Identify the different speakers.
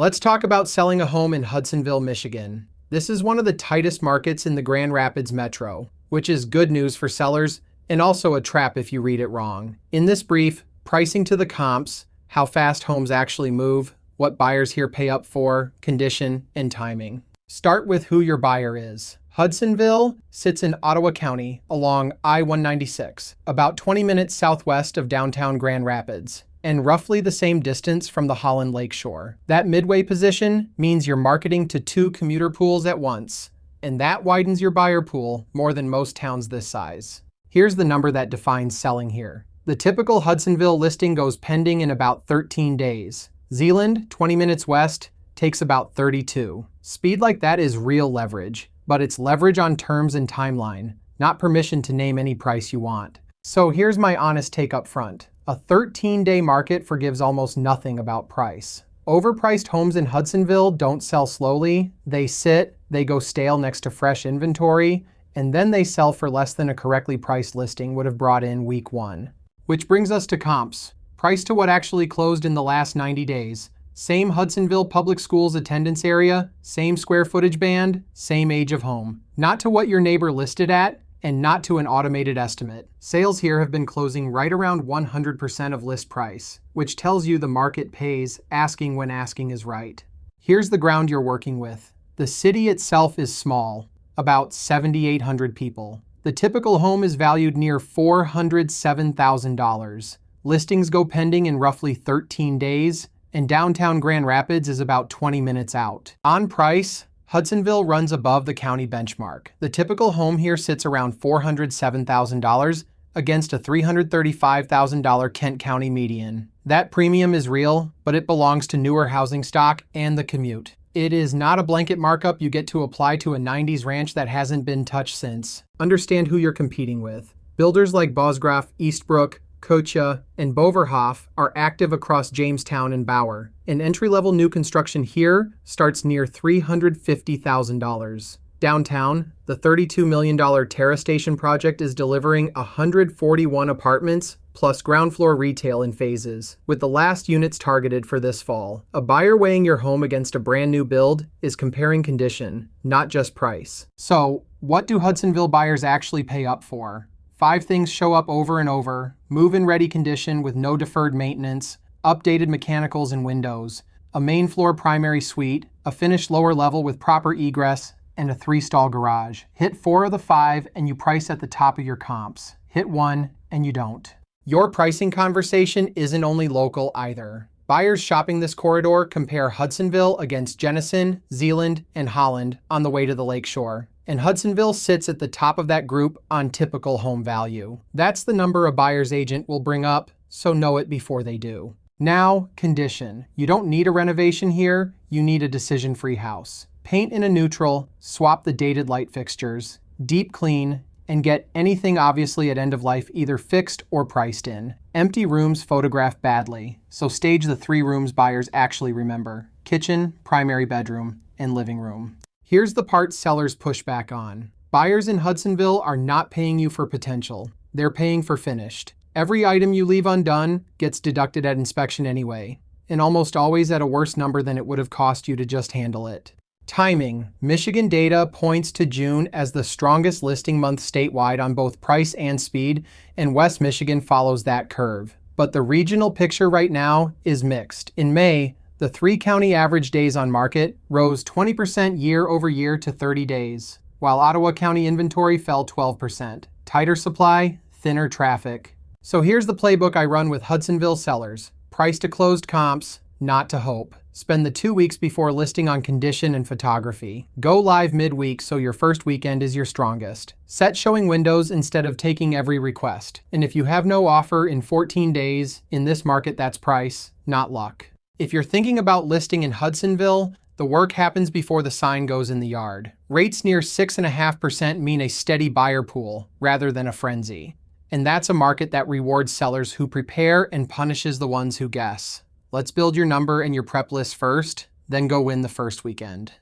Speaker 1: Let's talk about selling a home in Hudsonville, Michigan. This is one of the tightest markets in the Grand Rapids metro, which is good news for sellers and also a trap if you read it wrong. In this brief, pricing to the comps, how fast homes actually move, what buyers here pay up for, condition, and timing. Start with who your buyer is. Hudsonville sits in Ottawa County along I-196, about 20 minutes southwest of downtown Grand Rapids, and roughly the same distance from the Holland Lakeshore. That midway position means you're marketing to two commuter pools at once, and that widens your buyer pool more than most towns this size. Here's the number that defines selling here. The typical Hudsonville listing goes pending in about 13 days. Zeeland, 20 minutes west, takes about 32. Speed like that is real leverage, but it's leverage on terms and timeline, not permission to name any price you want. So here's my honest take up front. A 13-day market forgives almost nothing about price. Overpriced homes in Hudsonville don't sell slowly. They sit, they go stale next to fresh inventory, and then they sell for less than a correctly priced listing would have brought in week one. Which brings us to comps. Price to what actually closed in the last 90 days. Same Hudsonville Public Schools attendance area, same square footage band, same age of home. Not to what your neighbor listed at, and not to an automated estimate. Sales here have been closing right around 100% of list price, which tells you the market pays asking when asking is right. Here's the ground you're working with. The city itself is small, about 7,800 people. The typical home is valued near $407,000. Listings go pending in roughly 13 days, and downtown Grand Rapids is about 20 minutes out. On price, Hudsonville runs above the county benchmark. The typical home here sits around $407,000 against a $335,000 Kent County median. That premium is real, but it belongs to newer housing stock and the commute. It is not a blanket markup you get to apply to a 90s ranch that hasn't been touched since. Understand who you're competing with. Builders like Bosgraff, Eastbrook, Kocha, and Boverhoff are active across Jamestown and Bauer. An entry-level new construction here starts near $350,000. Downtown, the $32 million Terra Station project is delivering 141 apartments plus ground floor retail in phases, with the last units targeted for this fall. A buyer weighing your home against a brand new build is comparing condition, not just price. So, what do Hudsonville buyers actually pay up for? 5 things show up over and over: move-in ready condition with no deferred maintenance, updated mechanicals and windows, a main floor primary suite, a finished lower level with proper egress, and a 3-stall garage. Hit 4 of the 5 and you price at the top of your comps. Hit 1 and you don't. Your pricing conversation isn't only local either. Buyers shopping this corridor compare Hudsonville against Jenison, Zeeland, and Holland on the way to the lakeshore. And Hudsonville sits at the top of that group on typical home value. That's the number a buyer's agent will bring up, so know it before they do. Now, condition. You don't need a renovation here, you need a decision-free house. Paint in a neutral, swap the dated light fixtures, deep clean, and get anything obviously at end of life either fixed or priced in. Empty rooms photograph badly, so stage the 3 rooms buyers actually remember: kitchen, primary bedroom, and living room. Here's the part sellers push back on. Buyers in Hudsonville are not paying you for potential. They're paying for finished. Every item you leave undone gets deducted at inspection anyway, and almost always at a worse number than it would have cost you to just handle it. Timing. Michigan data points to June as the strongest listing month statewide on both price and speed, and West Michigan follows that curve. But the regional picture right now is mixed. In May, the 3-county average days on market rose 20% year over year to 30 days, while Ottawa County inventory fell 12%. Tighter supply, thinner traffic. So here's the playbook I run with Hudsonville sellers. Price to closed comps, not to hope. Spend the 2 weeks before listing on condition and photography. Go live midweek so your first weekend is your strongest. Set showing windows instead of taking every request. And if you have no offer in 14 days, in this market that's price, not luck. If you're thinking about listing in Hudsonville, the work happens before the sign goes in the yard. Rates near 6.5% mean a steady buyer pool rather than a frenzy. And that's a market that rewards sellers who prepare and punishes the ones who guess. Let's build your number and your prep list first, then go win the first weekend.